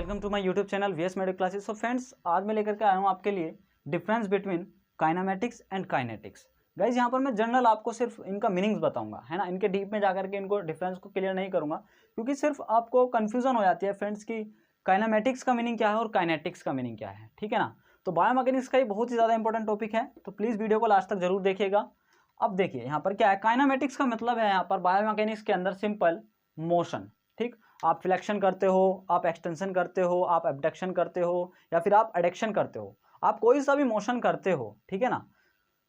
Welcome to my YouTube channel VS medical classes. So friends, आज मैं लेकर के आया हूँ आपके लिए difference between kinematics and kinetics. Guys यहाँ पर मैं जनरल आपको सिर्फ इनका मीनिंग्स बताऊंगा, है ना। इनके डीप में जाकर के इनको डिफरेंस को क्लियर नहीं करूंगा, क्योंकि सिर्फ आपको कन्फ्यूजन हो जाती है फ्रेंड्स की काइनेमेटिक्स का मीनिंग क्या है और काइनेटिक्स का मीनिंग क्या है, ठीक है ना। तो बायोमैकेनिक्स का ये बहुत ही ज़्यादा इंपॉर्टेंट टॉपिक है, तो प्लीज़ वीडियो को लास्ट तक जरूर देखिएगा। अब देखिए यहाँ पर क्या है, काइनेमेटिक्स का मतलब है यहाँ पर बायोमैकेनिक्स के अंदर सिंपल मोशन, ठीक। आप फ्लेक्शन करते हो, आप एक्सटेंशन करते हो, आप एबडक्शन करते हो या फिर आप एडक्शन करते हो, आप कोई सा भी मोशन करते हो, ठीक है ना,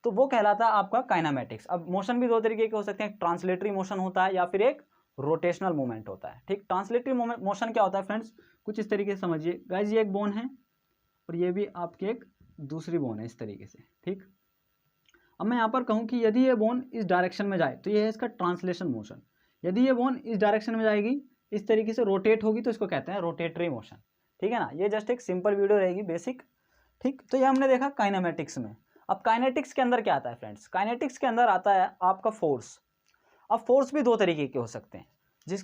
तो वो कहलाता है आपका काइनेमेटिक्स। अब मोशन भी दो तरीके के हो सकते हैं, एक ट्रांसलेटरी मोशन होता है या फिर एक रोटेशनल मूवमेंट होता है, ठीक। ट्रांसलेटरी मोशन क्या होता है फ्रेंड्स, कुछ इस तरीके से समझिए। गाइज ये एक बोन है और ये भी आपकी एक दूसरी बोन है, इस तरीके से, ठीक। अब मैं यहाँ पर कहूँ कि यदि ये बोन इस डायरेक्शन में जाए तो ये है इसका ट्रांसलेशन मोशन। यदि ये बोन इस डायरेक्शन में जाएगी, इस तरीके से रोटेट होगी, तो इसको कहते हैं रोटेटरी मोशन, ठीक है ना। ये जस्ट एक सिंपल वीडियो रहेगी, बेसिक, ठीक। तो ये हमने देखा काइनेमेटिक्स में। अब काइनेटिक्स के अंदर क्या आता है फ्रेंड्स, काइनेटिक्स के अंदर आता है आपका फोर्स। अब फोर्स भी दो तरीके के हो सकते हैं,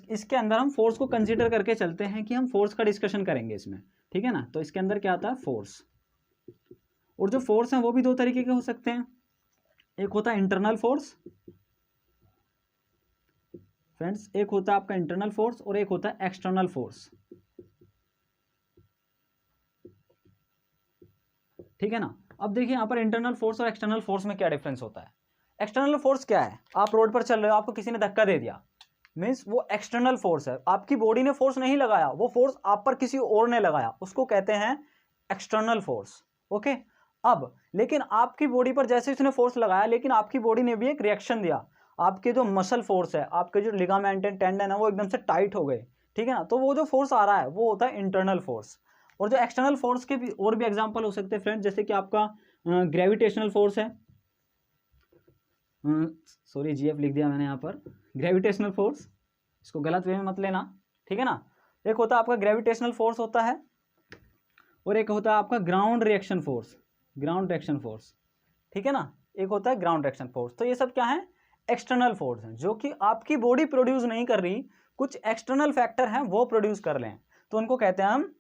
इसके अंदर हम फोर्स को कंसीडर करके चलते हैं कि हम फोर्स का डिस्कशन करेंगे इसमें, ठीक है ना। तो इसके अंदर क्या आता है, फोर्स। और जो फोर्स है वो भी दो तरीके के हो सकते हैं, एक होता है इंटरनल फोर्स फ्रेंड्स, एक होता है आपका इंटरनल फोर्स और एक होता है एक्सटर्नल फोर्स, ठीक है ना। अब देखिए यहाँ पर इंटरनल फोर्स और एक्सटर्नल फोर्स में क्या डिफरेंस होता है। एक्सटर्नल फोर्स क्या है, आप रोड पर चल रहे हो, आपको किसी ने धक्का दे दिया, मीन्स वो एक्सटर्नल फोर्स है, आपकी बॉडी ने फोर्स नहीं लगाया, वो फोर्स आप पर किसी और ने लगाया, उसको कहते हैं एक्सटर्नल फोर्स, ओके। अब लेकिन आपकी बॉडी पर जैसे उसने फोर्स लगाया, लेकिन आपकी बॉडी ने भी एक रिएक्शन दिया, आपके जो मसल फोर्स है, आपके जो लिगामेंट एंड टेंडन है वो एकदम से टाइट हो गए, ठीक है ना। तो वो जो फोर्स आ रहा है वो होता है इंटरनल फोर्स। और जो एक्सटर्नल फोर्स के भी और भी एग्जांपल हो सकते हैं फ्रेंड्स, जैसे कि आपका ग्रेविटेशनल फोर्स है, सॉरी जीएफ लिख दिया मैंने यहाँ पर, ग्रेविटेशनल फोर्स, इसको गलत वे में मत लेना, ठीक है ना। एक होता है आपका ग्रेविटेशनल फोर्स होता है और एक होता है आपका ground reaction force, ground reaction force, ठीक है ना। एक होता है ग्राउंड रिएक्शन फोर्स। तो ये सब क्या है, एक्सटर्नल फोर्स हैं, जो कि आपकी बॉडी प्रोड्यूस नहीं कर रही, कुछ एक्सटर्नल फैक्टर हैं वो प्रोड्यूस कर लें, तो उनको कहते हैं हम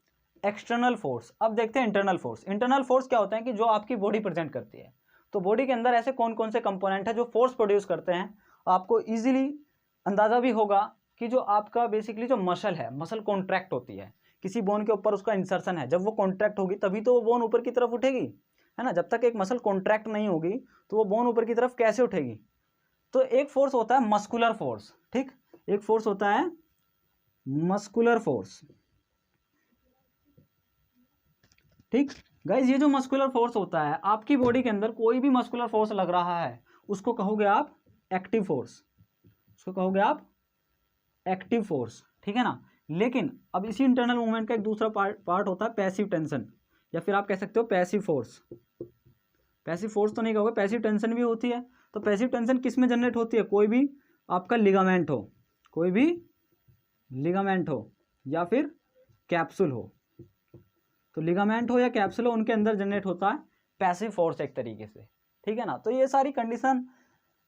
एक्सटर्नल फोर्स। अब देखते हैं इंटरनल फोर्स। इंटरनल फोर्स क्या होता है कि जो आपकी बॉडी प्रेजेंट करती है, तो बॉडी के अंदर ऐसे कौन कौन से कंपोनेंट है जो फोर्स प्रोड्यूस करते हैं, आपको इजीली अंदाजा भी होगा कि जो आपका बेसिकली जो मसल है, मसल कॉन्ट्रैक्ट होती है, किसी बोन के ऊपर उसका इंसर्शन है, जब वो कॉन्ट्रैक्ट होगी तभी तो वो बोन ऊपर की तरफ उठेगी, है ना। जब तक एक मसल कॉन्ट्रैक्ट नहीं होगी तो वो बोन ऊपर की तरफ कैसे उठेगी। तो एक फोर्स होता है मस्कुलर फोर्स, ठीक। एक फोर्स होता है मस्कुलर फोर्स, ठीक। गाइज ये जो मस्कुलर फोर्स होता है, आपकी बॉडी के अंदर कोई भी मस्कुलर फोर्स लग रहा है, उसको कहोगे आप एक्टिव फोर्स, उसको कहोगे आप एक्टिव फोर्स, ठीक है ना। लेकिन अब इसी इंटरनल मूवमेंट का एक दूसरा पार्ट होता है पैसिव टेंशन, या फिर आप कह सकते हो पैसिव फोर्स। पैसिव फोर्स तो नहीं कहोगे, पैसिव टेंशन भी होती है। तो पैसिव टेंशन किस में जनरेट होती है, कोई भी आपका लिगामेंट हो, कोई भी लिगामेंट हो या फिर कैप्सूल हो, तो लिगामेंट हो या कैप्सूल हो, उनके अंदर जनरेट होता है पैसिव फोर्स एक तरीके से, ठीक है ना। तो ये सारी कंडीशन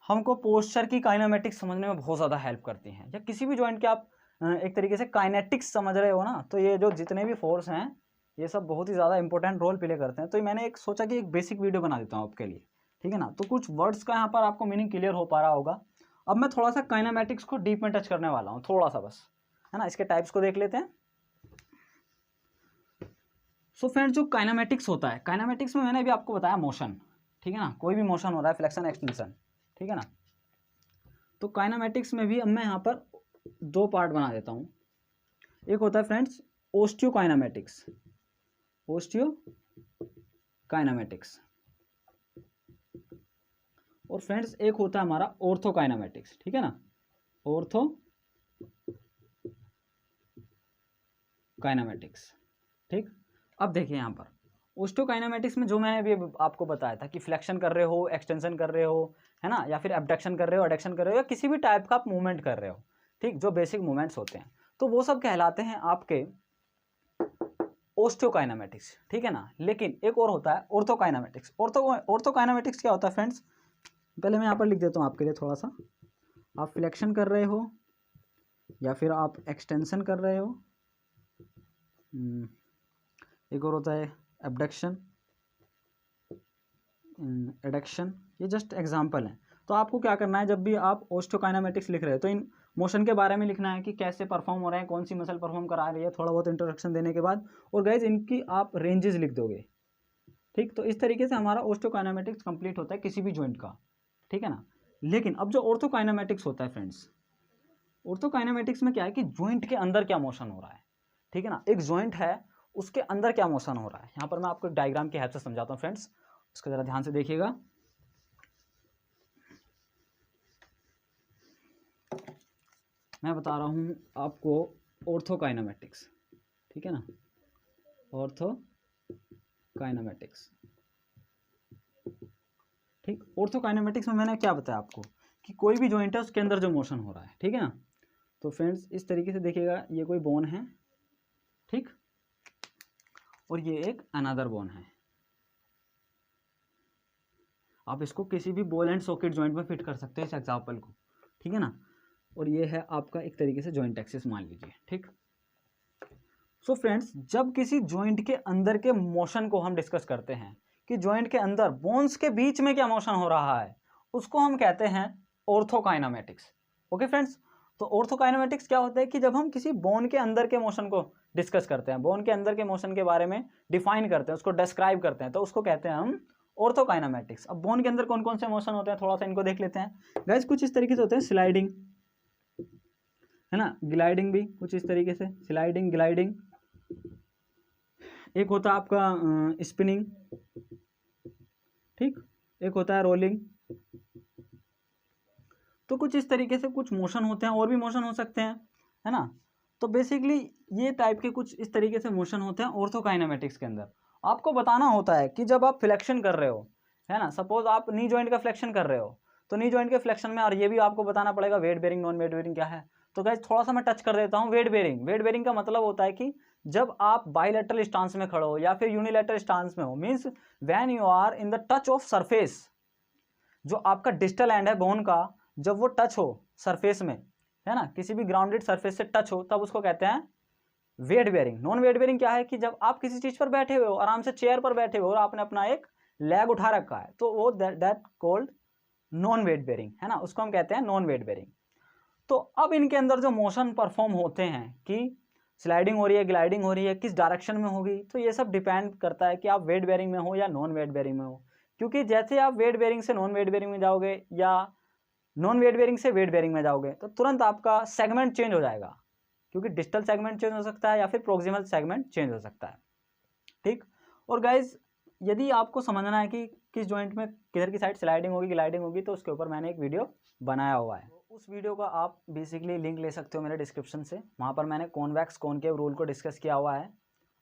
हमको पोस्चर की काइनेमेटिक्स समझने में बहुत ज़्यादा हेल्प करती हैं। या किसी भी जॉइंट के आप एक तरीके से काइनेटिक्स समझ रहे हो ना, तो ये जो जितने भी फोर्स हैं ये सब बहुत ही ज़्यादा इंपॉर्टेंट रोल प्ले करते हैं। तो मैंने एक सोचा कि एक बेसिक वीडियो बना देता हूँ आपके लिए, ठीक है ना। तो कुछ वर्ड्स का यहाँ पर आपको मीनिंग क्लियर हो पा रहा होगा। अब मैं थोड़ा सा काइनेमेटिक्स को डीप में टच करने वाला हूँ, थोड़ा सा बस, है ना। इसके टाइप्स को देख लेते हैं। सो फ्रेंड्स, जो काइनेमेटिक्स होता है, काइनेमेटिक्स में मैंने भी आपको बताया मोशन, ठीक है ना। कोई भी मोशन हो रहा है, फ्लेक्शन एक्सटेंशन, ठीक है ना। तो काइनेमेटिक्स में भी अब मैं यहाँ पर दो पार्ट बना देता हूँ। एक होता है फ्रेंड्स ओस्टियोकाइनेमेटिक्स, ओस्टियोकाइनेमेटिक्स, और फ्रेंड्स एक होता है हमारा ऑर्थोकाइनेमेटिक्स, ठीक है ना, ऑर्थोकाइनेमेटिक्स, ठीक। अब देखिए यहाँ पर ओस्टियोकाइनेमेटिक्स में जो मैंने अभी आपको बताया था कि फ्लेक्शन कर रहे हो, एक्सटेंशन कर रहे हो, है ना, या फिर एबडक्शन कर रहे हो, एडक्शन कर रहे हो, या किसी भी टाइप का आप मूवमेंट कर रहे हो, ठीक, जो बेसिक मूवमेंट्स होते हैं, तो वो सब कहलाते हैं आपके ओस्टियोकाइनेमेटिक्स, ठीक है ना। लेकिन एक और होता है ऑर्थोकाइनेमेटिक्स। ऑर्थोकाइनेमेटिक्स क्या होता है फ्रेंड्स, पहले मैं यहाँ पर लिख देता हूँ आपके लिए थोड़ा सा। आप फ्लेक्शन कर रहे हो या फिर आप एक्सटेंशन कर रहे हो एक और होता है एबडक्शन, एडक्शन, ये जस्ट एग्जाम्पल हैं। तो आपको क्या करना है, जब भी आप ओस्टोकाइनेमेटिक्स लिख रहे हैं तो इन मोशन के बारे में लिखना है कि कैसे परफॉर्म हो रहे हैं, कौन सी मसल परफॉर्म करा रही है, थोड़ा बहुत इंट्रोडक्शन देने के बाद, और गाइज इनकी आप रेंजेस लिख दोगे। ठीक, तो इस तरीके से हमारा ओस्टोकाइनेमेटिक्स कंप्लीट होता है किसी भी जॉइंट का, ठीक है ना। लेकिन अब जो ऑर्थोकाइनेमेटिक्स होता है फ्रेंड्स, ऑर्थोकाइनेमेटिक्स में क्या है कि जॉइंट के अंदर क्या मोशन हो रहा है, ठीक है ना। एक जॉइंट है, उसके अंदर क्या मोशन हो रहा है। यहाँ पर मैं आपको एक डायग्राम की हेल्प से समझाता हूँ फ्रेंड्स, इसको ज़रा ध्यान से देखिएगा। मैं बता रहा हूँ आपको ऑर्थोकाइनेमेटिक्स, ठीक है ना, ऑर्थोकाइनेमेटिक्स। ठीक, ऑर्थोकाइनेमेटिक्स में मैंने क्या बताया आपको कि कोई भी जॉइंट है उसके अंदर जो मोशन हो रहा है, ठीक है ना। तो फ्रेंड्स इस तरीके से देखिएगा, ये कोई बोन है, ठीक, और ये एक अनदर बोन है। आप इसको किसी भी बॉल एंड सॉकेट जॉइंट में फिट कर सकते हैं इस एग्जाम्पल को, ठीक है ना। और ये है आपका एक तरीके से जॉइंट एक्सिस मान लीजिए, ठीक। सो फ्रेंड्स, जब किसी जॉइंट के अंदर के मोशन को हम डिस्कस करते हैं कि जॉइंट के अंदर बोन्स के बीच में क्या मोशन हो रहा है, उसको हम कहते हैं ऑर्थोकाइनेमेटिक्स। ओके फ्रेंड्स, तो ऑर्थोकाइनेमेटिक्स क्या होता है कि जब हम किसी बोन के अंदर के मोशन को डिस्कस करते हैं, बोन के अंदर के मोशन के बारे में डिफाइन करते हैं, उसको डिस्क्राइब करते हैं, तो उसको कहते हैं हम ऑर्थोकाइनेमेटिक्स। अब बोन के अंदर कौन कौन से मोशन होते हैं, थोड़ा सा इनको देख लेते हैं गाइस। कुछ इस तरीके से होते हैं, स्लाइडिंग है ना, ग्लाइडिंग भी कुछ इस तरीके से, स्लाइडिंग ग्लाइडिंग। एक होता है आपका स्पिनिंग, ठीक, एक होता है रोलिंग। तो कुछ इस तरीके से कुछ मोशन होते हैं, और भी मोशन हो सकते हैं, है ना। तो बेसिकली ये टाइप के कुछ इस तरीके से मोशन होते हैं ऑर्थोकाइनेमेटिक्स के अंदर। आपको बताना होता है कि जब आप फ्लेक्शन कर रहे हो, है ना, सपोज आप नी जॉइंट का फ्लेक्शन कर रहे हो, तो नी जॉइंट के फ्लेक्शन में, और ये भी आपको बताना पड़ेगा weight bearing non weight bearing क्या है। तो गाइस थोड़ा सा मैं टच कर देता हूँ वेट बेरिंग। वेट बेरिंग का मतलब होता है कि जब आप बाइलेटरल स्टांस में खड़े हो या फिर यूनिलेटरल स्टांस में हो, means when you are in the touch of surface, जो आपका डिस्टल एंड है बोन का, जब वो टच हो सरफेस में, है ना, किसी भी ग्राउंडेड सरफेस से टच हो, तब उसको कहते हैं weight bearing. Non weight bearing क्या है कि जब आप किसी चीज पर बैठे हुए हो, आराम से चेयर पर बैठे हो और आपने अपना एक लेग उठा रखा है, तो वो that called non weight bearing, है ना, उसको हम कहते हैं नॉन वेट बेरिंग। तो अब इनके अंदर जो मोशन परफॉर्म होते हैं कि स्लाइडिंग हो रही है, ग्लाइडिंग हो रही है, किस डायरेक्शन में होगी, तो ये सब डिपेंड करता है कि आप वेट बेरिंग में हो या नॉन वेट बेरिंग में हो। क्योंकि जैसे आप वेट बेरिंग से नॉन वेट बेरिंग में जाओगे या नॉन वेट बेरिंग से वेट बेरिंग में जाओगे, तो तुरंत आपका सेगमेंट चेंज हो जाएगा, क्योंकि डिस्टल सेगमेंट चेंज हो सकता है या फिर प्रोक्सिमल सेगमेंट चेंज हो सकता है, ठीक। और गाइज यदि आपको समझना है कि किस जॉइंट में किधर की साइड स्लाइडिंग होगी ग्लाइडिंग होगी, तो उसके ऊपर मैंने एक वीडियो बनाया हुआ है। उस वीडियो का आप बेसिकली लिंक ले सकते हो मेरे डिस्क्रिप्शन से, वहाँ पर मैंने कॉन्वेक्स कॉनकेव रूल को डिस्कस किया हुआ है।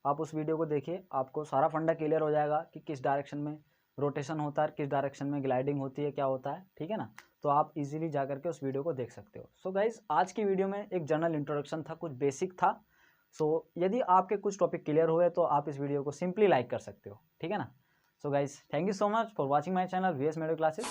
आप उस वीडियो को देखिए, आपको सारा फंडा क्लियर हो जाएगा कि किस डायरेक्शन में रोटेशन होता है, किस डायरेक्शन में ग्लाइडिंग होती है, क्या होता है, ठीक है ना। तो आप इजीली जा करके उस वीडियो को देख सकते हो। सो गाइज आज की वीडियो में एक जनरल इंट्रोडक्शन था, कुछ बेसिक था। सो यदि आपके कुछ टॉपिक क्लियर हुए तो आप इस वीडियो को सिंपली लाइक कर सकते हो, ठीक है ना। So guys thank you so much for watching my channel VS medio classes.